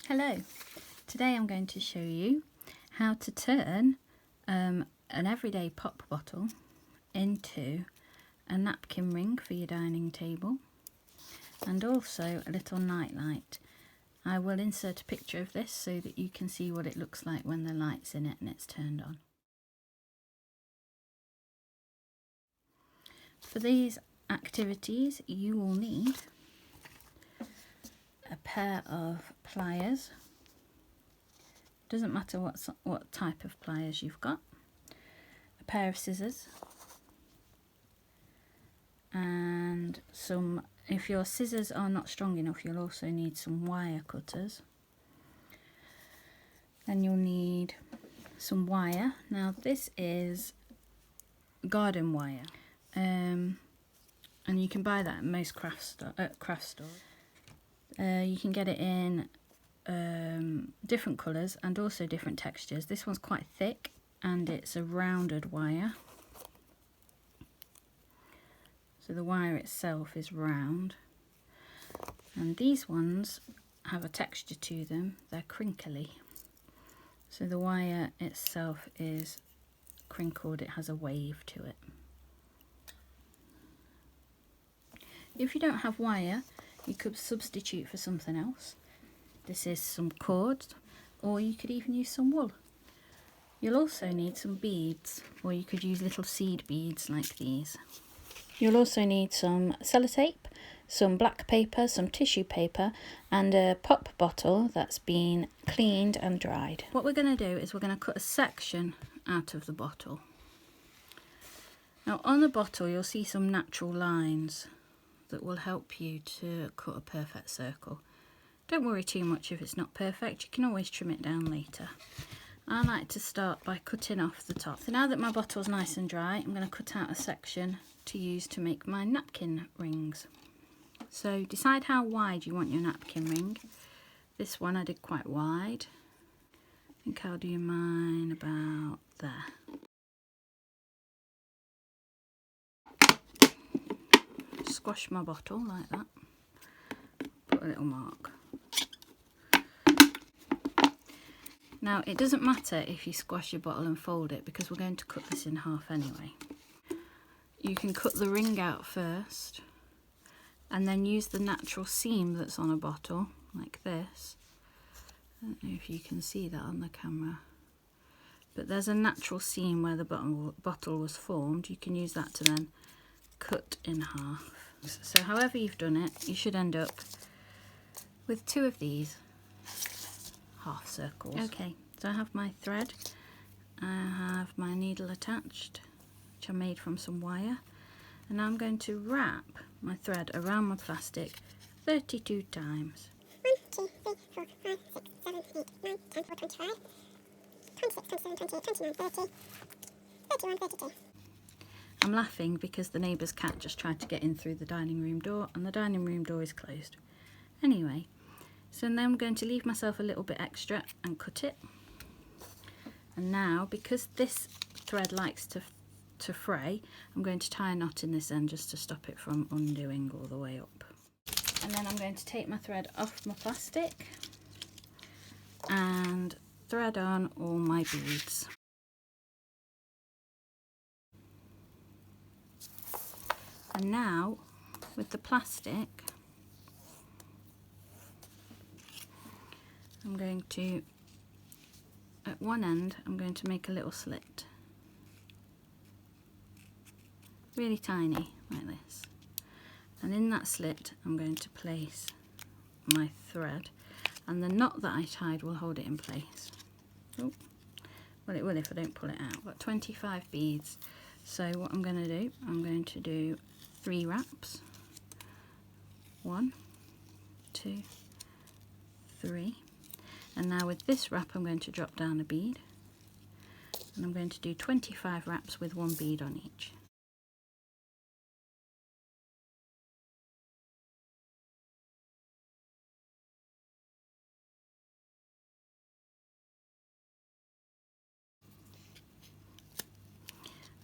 Hello, today I'm going to show you how to turn an everyday pop bottle into a napkin ring for your dining table and also a little night light. I will insert a picture of this so that you can see what it looks like when the light's in it and it's turned on. For these activities you will need a pair of pliers. Doesn't matter what type of pliers you've got. A pair of scissors and some, if your scissors are not strong enough, you'll also need some wire cutters. Then you'll need some wire. Now this is garden wire, and you can buy that at most craft stores. You can get it in different colours and also different textures. This one's quite thick and it's a rounded wire, so the wire itself is round, and these ones have a texture to them. They're crinkly, so the wire itself is crinkled, it has a wave to it. If you don't have wire, you could substitute for something else. This is some cord, or you could even use some wool. You'll also need some beads, or you could use little seed beads like these. You'll also need some sellotape, some black paper, some tissue paper, and a pop bottle that's been cleaned and dried. What we're going to do is we're going to cut a section out of the bottle. Now on the bottle you'll see some natural lines that will help you to cut a perfect circle. Don't worry too much if it's not perfect, you can always trim it down later. I like to start by cutting off the top. So now that my bottle's nice and dry, I'm going to cut out a section to use to make my napkin rings. So decide how wide you want your napkin ring. This one I did quite wide. I think I'll do mine about there. Squash my bottle like that. Put a little mark. Now it doesn't matter if you squash your bottle and fold it, because we're going to cut this in half anyway. You can cut the ring out first and then use the natural seam that's on a bottle like this. I don't know if you can see that on the camera, but there's a natural seam where the bottle was formed. You can use that to then cut in half. So however you've done it, you should end up with two of these half circles. Okay, so I have my thread, I have my needle attached, which I made from some wire, and now I'm going to wrap my thread around my plastic 32 times. 1, 2, 3, 4, 5, 6, 7, 8, 9, 10, 11, 12, 26, 27, 28, 29, 30, 31, 32. I'm laughing because the neighbour's cat just tried to get in through the dining room door and the dining room door is closed. Anyway, so then I'm going to leave myself a little bit extra and cut it. And now, because this thread likes to fray, I'm going to tie a knot in this end just to stop it from undoing all the way up. And then I'm going to take my thread off my plastic and thread on all my beads. And now, with the plastic, I'm going to, at one end, I'm going to make a little slit. Really tiny, like this. And in that slit, I'm going to place my thread, and the knot that I tied will hold it in place. Oh, well, it will if I don't pull it out. I've got 25 beads. So what I'm going to do, I'm going to do 3 wraps. 1, 2, 3. And now with this wrap I'm going to drop down a bead, and I'm going to do 25 wraps with 1 bead on each.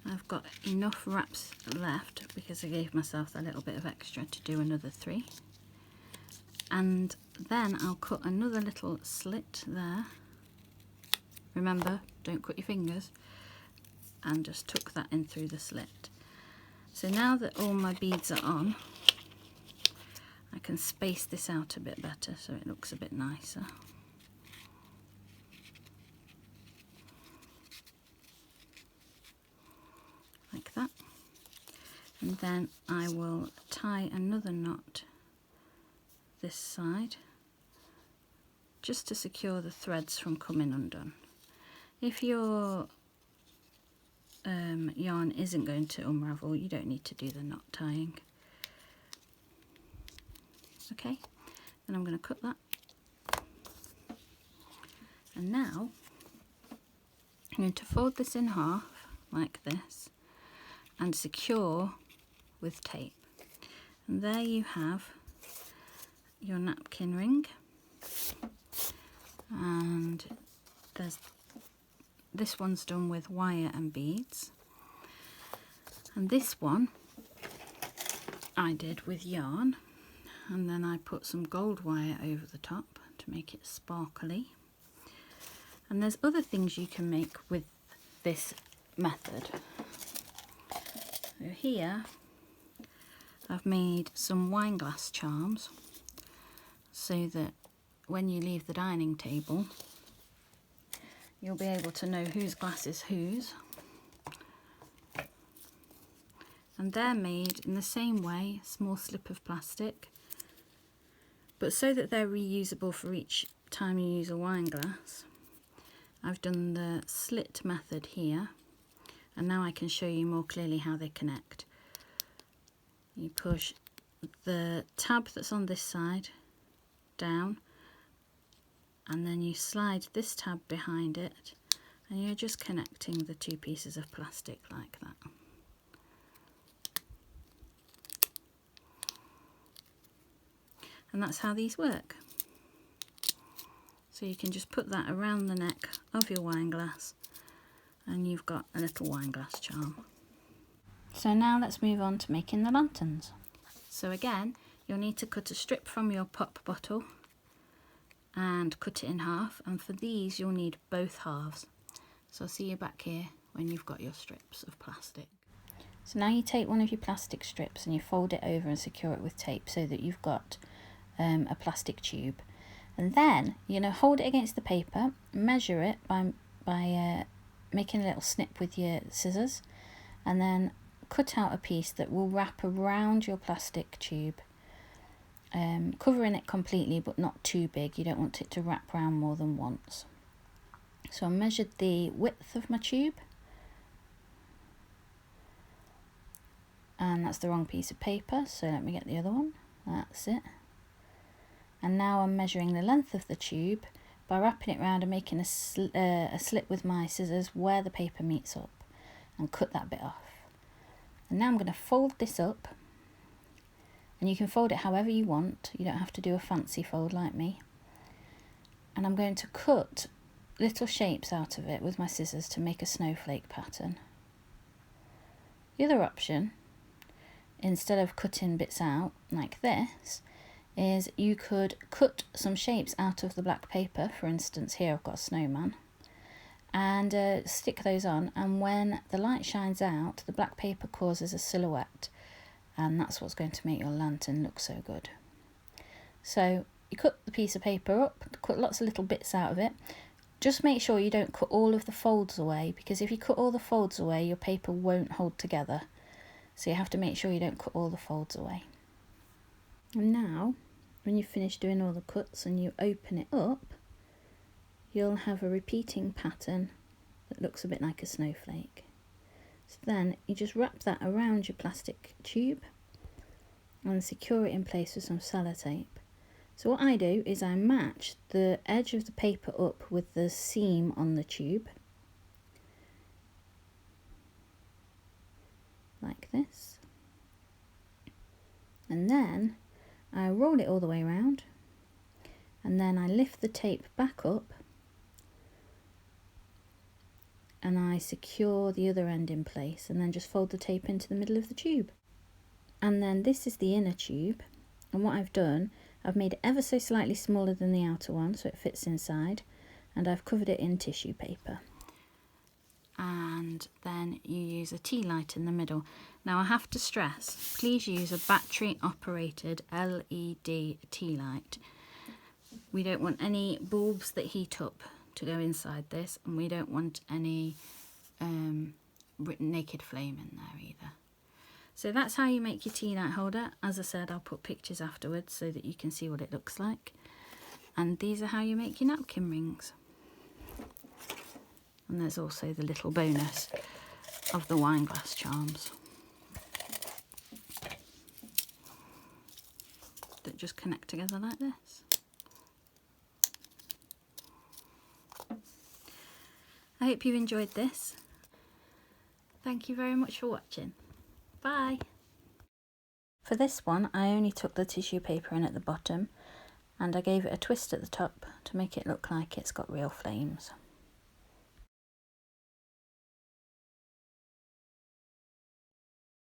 I've got enough wraps left because I gave myself a little bit of extra to do another 3. And then I'll cut another little slit there. Remember, don't cut your fingers. And just tuck that in through the slit. So now that all my beads are on, I can space this out a bit better so it looks a bit nicer. Like that. And then I will tie another knot this side just to secure the threads from coming undone. If your yarn isn't going to unravel, you don't need to do the knot tying. Okay, then I'm going to cut that. And now I'm going to fold this in half like this and secure with tape. And there you have your napkin ring. And this one's done with wire and beads, and this one I did with yarn, and then I put some gold wire over the top to make it sparkly. And there's other things you can make with this method. So here I've made some wine glass charms so that when you leave the dining table you'll be able to know whose glass is whose. And they're made in the same way, small slip of plastic, but so that they're reusable for each time you use a wine glass, I've done the slit method here, and now I can show you more clearly how they connect. You push the tab that's on this side down, and then you slide this tab behind it, and you're just connecting the two pieces of plastic like that. And that's how these work. So you can just put that around the neck of your wine glass and you've got a little wine glass charm. So now let's move on to making the lanterns. So again, you'll need to cut a strip from your pop bottle and cut it in half, and for these you'll need both halves. So I'll see you back here when you've got your strips of plastic. So now you take one of your plastic strips and you fold it over and secure it with tape so that you've got a plastic tube. And then you're going to hold it against the paper, measure it by making a little snip with your scissors, and then cut out a piece that will wrap around your plastic tube, covering it completely but not too big. You don't want it to wrap around more than once. So I measured the width of my tube, and that's the wrong piece of paper, so let me get the other one. That's it. And now I'm measuring the length of the tube by wrapping it round and making a slit with my scissors where the paper meets up, and cut that bit off. And now I'm going to fold this up, and you can fold it however you want. You don't have to do a fancy fold like me. And I'm going to cut little shapes out of it with my scissors to make a snowflake pattern. The other option, instead of cutting bits out like this, is you could cut some shapes out of the black paper. For instance, here I've got a snowman, and stick those on, and when the light shines out, the black paper causes a silhouette, and that's what's going to make your lantern look so good. So you cut the piece of paper up, cut lots of little bits out of it. Just make sure you don't cut all of the folds away, because if you cut all the folds away, your paper won't hold together. So you have to make sure you don't cut all the folds away. And now, when you've finished doing all the cuts and you open it up, you'll have a repeating pattern that looks a bit like a snowflake. So then you just wrap that around your plastic tube and secure it in place with some sellotape. So what I do is I match the edge of the paper up with the seam on the tube, like this, and then I roll it all the way around, and then I lift the tape back up and I secure the other end in place, and then just fold the tape into the middle of the tube. And then this is the inner tube, and what I've done, I've made it ever so slightly smaller than the outer one so it fits inside, and I've covered it in tissue paper. And then you use a tea light in the middle. Now I have to stress, please use a battery operated LED tea light. We don't want any bulbs that heat up to go inside this, and we don't want any naked flame in there either. So that's how you make your tea light holder. As I said, I'll put pictures afterwards so that you can see what it looks like. And these are how you make your napkin rings. And there's also the little bonus of the wine glass charms that just connect together like this. I hope you enjoyed this. Thank you very much for watching. Bye. For this one, I only took the tissue paper in at the bottom, and I gave it a twist at the top to make it look like it's got real flames.